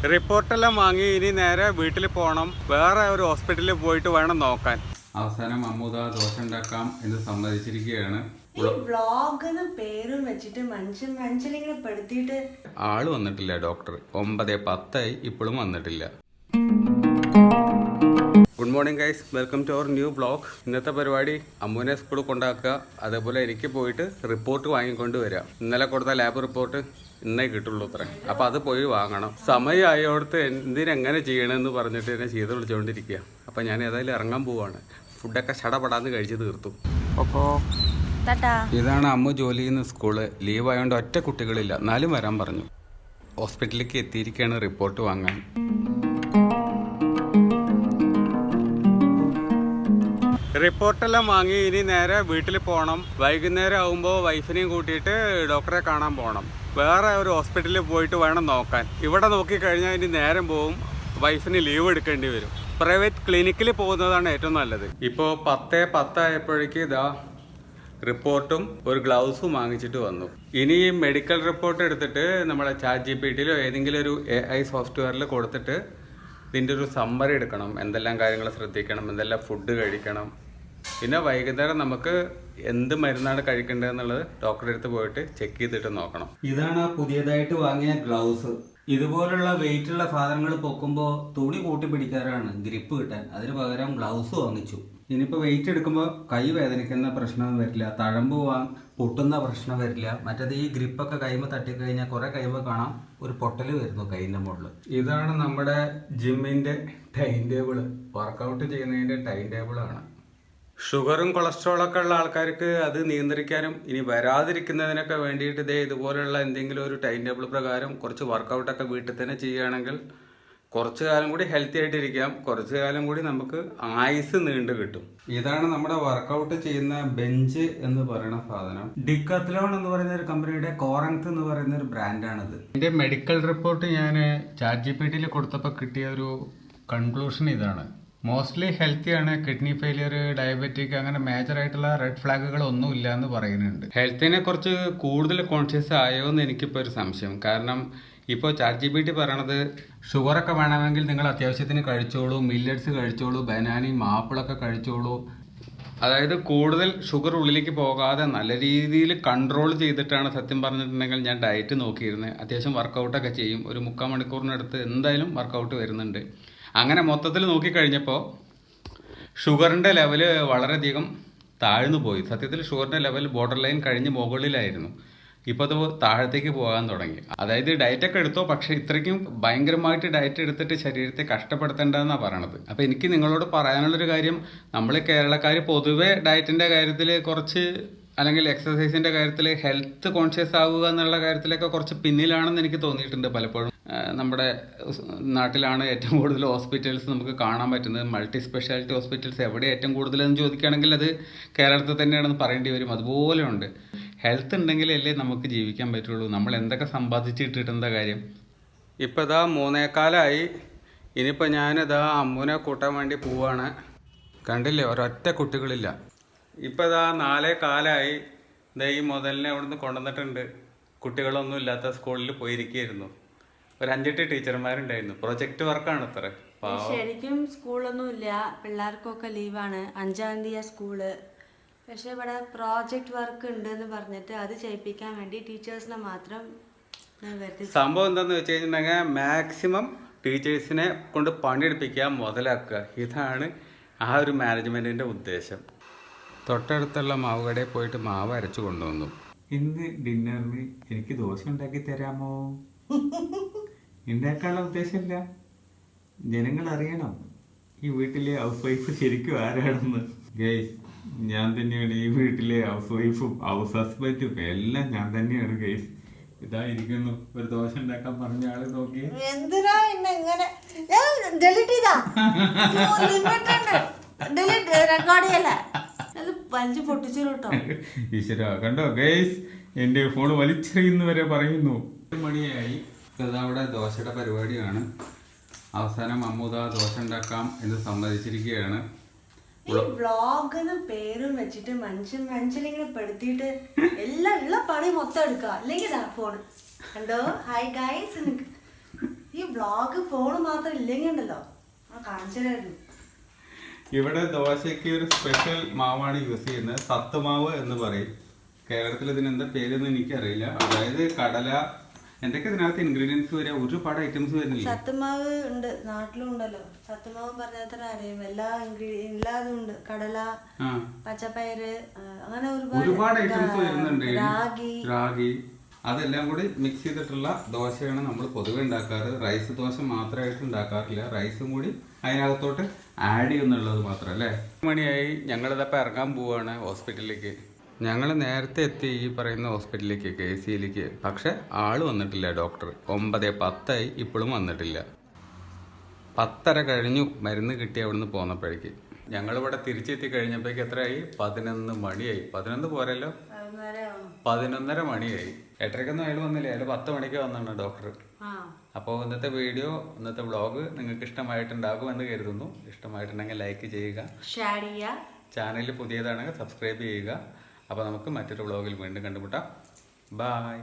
റിപ്പോർട്ടെല്ലാം വാങ്ങി ഇനി നേരെ വീട്ടിൽ പോകണം. വേറെ ഒരു ഹോസ്പിറ്റലിൽ പോയിട്ട് വേണം നോക്കാൻ. അവസാനം അമ്മൂദ ദോശ ഉണ്ടാക്കാം എന്ന് സമ്മതിച്ചിരിക്കുകയാണ്. പേരും വെച്ചിട്ട് മനുഷ്യനെ പെടുത്തിയിട്ട് ആള് വന്നിട്ടില്ല. ഡോക്ടർ 9:10 ഇപ്പോഴും വന്നിട്ടില്ല. Good morning guys, welcome to our new vlog. ഇന്നത്തെ പരിപാടി അമ്മൂനെ സ്കൂളിൽ കൊണ്ടാക്കുക, അതേപോലെ എനിക്ക് പോയിട്ട് റിപ്പോർട്ട് വാങ്ങിക്കൊണ്ട് വരാം. ഇന്നലെ കൊടുത്ത ലാബ് റിപ്പോർട്ട് ഇന്നേ കിട്ടുള്ളൂ അത്ര. അപ്പം അത് പോയി വാങ്ങണം. സമയമായോടത്ത് എന്തിനെങ്ങനെ ചെയ്യണമെന്ന് പറഞ്ഞിട്ട് എന്നെ ചെയ്ത് വിളിച്ചുകൊണ്ടിരിക്കുക. അപ്പം ഞാൻ ഏതായാലും ഇറങ്ങാൻ പോവാണ്. ഫുഡൊക്കെ ചടപടാന്ന് കഴിച്ച് തീർത്തു. അപ്പോൾ ഇതാണ് അമ്മ ജോലി ചെയ്യുന്ന സ്കൂള്. ലീവ് ആയതുകൊണ്ട് ഒറ്റ കുട്ടികളില്ല, എന്നാലും വരാൻ പറഞ്ഞു. ഹോസ്പിറ്റലിലേക്ക് എത്തിയിരിക്കുകയാണ് റിപ്പോർട്ട് വാങ്ങാൻ. റിപ്പോർട്ടെല്ലാം വാങ്ങി ഇനി നേരെ വീട്ടിൽ പോകണം. വൈകുന്നേരം ആകുമ്പോൾ വൈഫിനെയും കൂട്ടിയിട്ട് ഡോക്ടറെ കാണാൻ പോകണം. വേറെ ഒരു ഹോസ്പിറ്റലിൽ പോയിട്ട് വേണം നോക്കാൻ. ഇവിടെ നോക്കിക്കഴിഞ്ഞാൽ ഇനി നേരം പോവും, വൈഫിന് ലീവ് എടുക്കേണ്ടി വരും. പ്രൈവറ്റ് ക്ലിനിക്കിൽ പോകുന്നതാണ് ഏറ്റവും നല്ലത്. ഇപ്പോൾ 10:10 ആയപ്പോഴേക്ക് ഇതാ റിപ്പോർട്ടും ഒരു ഗ്ലൗസും വാങ്ങിച്ചിട്ട് വന്നു. ഇനി ഈ മെഡിക്കൽ റിപ്പോർട്ട് എടുത്തിട്ട് നമ്മളെ ChatGPTയിലോ ഏതെങ്കിലും ഒരു AI സോഫ്റ്റ്വെയറിൽ കൊടുത്തിട്ട് ഇതിൻ്റെ ഒരു സമ്മറി എടുക്കണം. എന്തെല്ലാം കാര്യങ്ങൾ ശ്രദ്ധിക്കണം, എന്തെല്ലാം ഫുഡ് കഴിക്കണം, പിന്നെ വൈകുന്നേരം നമുക്ക് എന്ത് മരുന്നാണ് കഴിക്കേണ്ടതെന്നുള്ളത് ഡോക്ടറെ അടുത്ത് പോയിട്ട് ചെക്ക് ചെയ്തിട്ട് നോക്കണം. ഇതാണ് പുതിയതായിട്ട് വാങ്ങിയ ഗ്ലൗസ്. ഇതുപോലുള്ള വെയിറ്റുള്ള സാധനങ്ങൾ പൊക്കുമ്പോൾ തുണി കൂട്ടി പിടിക്കാറാണ് ഗ്രിപ്പ് കിട്ടാൻ. അതിന് പകരം ഗ്ലൗസ് വാങ്ങിച്ചു. ഇനിയിപ്പോൾ വെയിറ്റ് എടുക്കുമ്പോൾ കൈ വേദനിക്കുന്ന പ്രശ്നം വരില്ല, തഴമ്പ് പൊട്ടുന്ന പ്രശ്നം വരില്ല. മറ്റേത് ഈ ഗ്രിപ്പൊക്കെ കൈമ തട്ടിക്കഴിഞ്ഞാൽ കുറെ കഴിയുമ്പോൾ കാണാം ഒരു പൊട്ടൽ വരുന്നു കൈയിൻ്റെ മുകളിൽ. ഇതാണ് നമ്മുടെ ജിമ്മിൻ്റെ ടൈം ടേബിള്. വർക്കൗട്ട് ചെയ്യുന്നതിൻ്റെ ടൈം ടേബിളാണ്. ഷുഗറും കൊളസ്ട്രോളൊക്കെ ഉള്ള ആൾക്കാർക്ക് അത് നിയന്ത്രിക്കാനും ഇനി വരാതിരിക്കുന്നതിനൊക്കെ വേണ്ടിയിട്ട് ഇതുപോലെയുള്ള എന്തെങ്കിലും ഒരു ടൈം ടേബിൾ പ്രകാരം കുറച്ച് വർക്കൗട്ടൊക്കെ വീട്ടിൽ തന്നെ ചെയ്യുകയാണെങ്കിൽ കുറച്ചു കാലം കൂടി ഹെൽത്തി ആയിട്ടിരിക്കാം. കുറച്ചു കാലം കൂടി നമുക്ക് ആയുസ് നീണ്ടു കിട്ടും. ഇതാണ് നമ്മുടെ വർക്കൗട്ട് ചെയ്യുന്ന ബെഞ്ച് എന്ന് പറയുന്ന സാധനം. ഡിക്കാത്ലോൺ എന്ന് പറയുന്ന ഒരു കമ്പനിയുടെ കോറങ്ത് എന്ന് പറയുന്ന ഒരു ബ്രാൻഡാണിത്. എൻ്റെ മെഡിക്കൽ റിപ്പോർട്ട് ഞാൻ ChatGPTയിൽ കൊടുത്തപ്പോൾ കിട്ടിയ ഒരു കൺക്ലൂഷൻ ഇതാണ്. മോസ്റ്റ്ലി ഹെൽത്തിയാണ്. കിഡ്നി ഫെയിലിയർ, ഡയബറ്റിക്, അങ്ങനെ മേജർ ആയിട്ടുള്ള റെഡ് ഫ്ലാഗുകൾ ഒന്നും ഇല്ല എന്ന് പറയുന്നുണ്ട്. ഹെൽത്തിനെ കുറിച്ച് കൂടുതൽ കോൺഷ്യസ് ആയോ എന്ന് എനിക്കിപ്പോൾ ഒരു സംശയം. കാരണം ഇപ്പോൾ ChatGPT പറയണത് ഷുഗറൊക്കെ വേണമെങ്കിൽ നിങ്ങൾ അത്യാവശ്യത്തിന് കഴിച്ചോളൂ, മില്ലറ്റ്സ് കഴിച്ചോളൂ, ബനാനയും ആപ്പിളൊക്കെ കഴിച്ചോളൂ. അതായത് കൂടുതൽ ഷുഗർ ഉള്ളിലേക്ക് പോകാതെ നല്ല രീതിയിൽ കൺട്രോൾ ചെയ്തിട്ടാണ് സത്യം പറഞ്ഞിട്ടുണ്ടെങ്കിൽ ഞാൻ ഡയറ്റ് നോക്കിയിരുന്നത്. അത്യാവശ്യം വർക്കൗട്ടൊക്കെ ചെയ്യും. ഒരു 3/4 മണിക്കൂറിനടുത്ത് എന്തായാലും വർക്കൗട്ട് വരുന്നുണ്ട്. അങ്ങനെ മൊത്തത്തിൽ നോക്കിക്കഴിഞ്ഞപ്പോൾ ഷുഗറിൻ്റെ ലെവൽ വളരെയധികം താഴ്ന്നു പോയി. സത്യത്തിൽ ഷുഗറിൻ്റെ ലെവൽ ബോർഡർ ലൈൻ കഴിഞ്ഞ് മുകളിലായിരുന്നു. ഇപ്പോൾ അത് താഴത്തേക്ക് പോകാൻ തുടങ്ങി. അതായത് ഡയറ്റൊക്കെ എടുത്തോ, പക്ഷേ ഇത്രയ്ക്കും ഭയങ്കരമായിട്ട് ഡയറ്റ് എടുത്തിട്ട് ശരീരത്തെ കഷ്ടപ്പെടുത്തേണ്ടതെന്നാണ് പറയണത്. അപ്പോൾ എനിക്ക് നിങ്ങളോട് പറയാനുള്ളൊരു കാര്യം, നമ്മൾ കേരളക്കാർ പൊതുവെ ഡയറ്റിൻ്റെ കാര്യത്തിൽ കുറച്ച്, അല്ലെങ്കിൽ എക്സസൈസിൻ്റെ കാര്യത്തിൽ ഹെൽത്ത് കോൺഷ്യസ് ആവുക എന്നുള്ള കാര്യത്തിലൊക്കെ കുറച്ച് പിന്നിലാണെന്ന് എനിക്ക് തോന്നിയിട്ടുണ്ട് പലപ്പോഴും. നമ്മുടെ നാട്ടിലാണ് ഏറ്റവും കൂടുതൽ ഹോസ്പിറ്റൽസ് നമുക്ക് കാണാൻ പറ്റുന്നത്. മൾട്ടി സ്പെഷ്യാലിറ്റി ഹോസ്പിറ്റൽസ് എവിടെ ഏറ്റവും കൂടുതലെന്ന് ചോദിക്കുകയാണെങ്കിൽ അത് കേരളത്തിൽ തന്നെയാണെന്ന് പറയേണ്ടി വരും. അതുപോലെ ഉണ്ട്. ഹെൽത്ത് ഉണ്ടെങ്കിലല്ലേ നമുക്ക് ജീവിക്കാൻ പറ്റുള്ളൂ. നമ്മൾ എന്തൊക്കെ സമ്പാദിച്ചിട്ടിട്ടെന്താ കാര്യം. ഇപ്പോൾ ഇതാ 3:15. ഇനിയിപ്പോൾ ഞാനിതാ അമ്മൂനെ കൂട്ടാൻ വേണ്ടി പോവാണ്. കണ്ടില്ലേ, ഒരൊറ്റ കുട്ടികളില്ല. ഇപ്പോൾ ഇതാ 4:15. ഇതാ ഈ മുതലിനെ അവിടുന്ന് കൊണ്ടുവന്നിട്ടുണ്ട്. കുട്ടികളൊന്നും ഇല്ലാത്ത സ്കൂളിൽ പോയിരിക്കുകയായിരുന്നു. ഒരു 5-8 ടീച്ചർമാരുണ്ടായിരുന്നു. പ്രൊജക്ട് വർക്കാണ് അത്ര. ശരിക്കും സ്കൂളൊന്നും ഇല്ല, പിള്ളേർക്കൊക്കെ ലീവാണ്. 5-ാം തീയതി സ്കൂള്. പക്ഷെ ഇവിടെ പ്രോജക്റ്റ് വർക്ക് ഉണ്ട് എന്ന് പറഞ്ഞിട്ട് അത് ചെയ്യിപ്പിക്കാൻ വേണ്ടി ടീച്ചേഴ്സിനെ മാത്രം സംഭവം എന്താണെന്ന് വെച്ച് കഴിഞ്ഞിട്ടുണ്ടെങ്കിൽ മാക്സിമം ടീച്ചേഴ്സിനെ കൊണ്ട് പണിയെടുപ്പിക്കുക, മുതലാക്കുക. ഇതാണ് ആ ഒരു മാനേജ്മെൻറ്റിൻ്റെ ഉദ്ദേശം. തൊട്ടടുത്തുള്ള മാവ് കടയിൽ പോയിട്ട് മാവ് അരച്ചു കൊണ്ടുവന്നു. ഇന്ന് ഡിന്നറിന് എനിക്ക് ദോശ ഉണ്ടാക്കി തരാമോ? ഉണ്ടാക്കാനുള്ള ഉദ്ദേശമില്ല, ജനങ്ങൾ അറിയണം ഈ വീട്ടിലെ ഹൗസ് വൈഫ് ശരിക്കും ആരാണെന്ന്. ഗൈസ്, ഞാൻ തന്നെയാണ് ഈ വീട്ടിലെ ഹൗസ് വൈഫും ഹൗസ് ഹസ്ബൻഡും എല്ലാം ഞാൻ തന്നെയാണ് ഗൈസ്. ഇതായിരിക്കുന്നു ഒരു ദോശ ഉണ്ടാക്കാൻ പറഞ്ഞ ആള്. നോക്കി എന്തിനാ ഇങ്ങനെ ഡിലീറ്റ് ചെയ്താ ഈശ്വര, കണ്ടോ ഗൈസ്, എന്റെ ഫോൺ വലിച്ചെറിയുന്നു വരെ പറയുന്നു. 1 മണിയായി. അവിടെ ദോശയുടെ പരിപാടിയാണ്. അവസാനം അമ്മൂദ ദോശ ഉണ്ടാക്കാം എന്ന് സമ്മതിച്ചിരിക്കുകയാണ്. പേരും വെച്ചിട്ട് മനുഷ്യനെ പെടുത്തിയിട്ട് എല്ലാം ഉള്ള പണി മൊത്തം എടുക്കുക. അല്ലെങ്കിൽ ഫോൺ കണ്ടോ, ഹായ് ഗൈസ്, ഈ വ്ളോഗ് ഫോൺ മാത്രം ഇല്ലെങ്കിൽ ഉണ്ടല്ലോ കാണിച്ചായിരുന്നു. ഇവിടെ ദോശയ്ക്ക് ഒരു സ്പെഷ്യൽ മാവാണ് യൂസ് ചെയ്യുന്നത്, സത്തുമാവ് എന്ന് പറയും. കേരളത്തിൽ ഇതിന് എന്താ പേരെന്ന് എനിക്കറിയില്ല. അതായത് കടല, എന്തൊക്കെ ഇതിനകത്ത് ഇൻഗ്രീഡിയൻസ് വരിക, ഒരുപാട് ഐറ്റംസ് വരുന്നില്ല. സത്തുമാവ് ഉണ്ട്, നാട്ടിലും ഉണ്ടല്ലോ. സത്തുമാവ് പറഞ്ഞാൽ അറിയാം, എല്ലാതും ഉണ്ട്. കടല, പച്ചപ്പയറ്, അങ്ങനെ ഒരുപാട് ഐറ്റംസ് വരുന്നുണ്ട്. രാഗി, അതെല്ലാം കൂടി മിക്സ് ചെയ്തിട്ടുള്ള ദോശയാണ് നമ്മൾ പൊതുവെ ഉണ്ടാക്കാറ്. റൈസ് ദോശ മാത്രമായിട്ട് ഉണ്ടാക്കാറില്ല, റൈസും കൂടി അതിനകത്തോട്ട് ആഡ് ചെയ്യുന്നുള്ളത് മാത്രം അല്ലേ. മണിയായി, ഞങ്ങളിതപ്പോൾ ഇറങ്ങാൻ പോവാണ് ഹോസ്പിറ്റലിലേക്ക്. ഞങ്ങൾ നേരത്തെ എത്തി ഈ പറയുന്ന ഹോസ്പിറ്റലിലേക്ക്, KCയിലേക്ക്. പക്ഷെ ആള് വന്നിട്ടില്ല, ഡോക്ടർ. 9:10 ഇപ്പോഴും വന്നിട്ടില്ല. 10:30 കഴിഞ്ഞു മരുന്ന് കിട്ടി അവിടുന്ന് പോന്നപ്പോഴേക്ക്. ഞങ്ങളിവിടെ തിരിച്ചെത്തി കഴിഞ്ഞപ്പോഴേക്ക് എത്രയായി? 11 മണിയായി. 11 പോരല്ലോ, 11:30 മണിയായി. 8:30 അയാൾ വന്നില്ല, അയാൾ 10 മണിക്ക് വന്നാണ് ഡോക്ടർ. അപ്പോൾ ഇന്നത്തെ വീഡിയോ, ഇന്നത്തെ വ്ളോഗ് നിങ്ങൾക്ക് ഇഷ്ടമായിട്ടുണ്ടാകുമെന്ന് കരുതുന്നു. ഇഷ്ടമായിട്ടുണ്ടെങ്കിൽ ലൈക്ക് ചെയ്യുക, ഷെയർ ചെയ്യുക, ചാനൽ പുതിയതാണെങ്കിൽ സബ്സ്ക്രൈബ് ചെയ്യുക. അപ്പോൾ നമുക്ക് മറ്റൊരു വ്ളോഗിൽ വീണ്ടും കണ്ടുമുട്ടാം. ബായ്.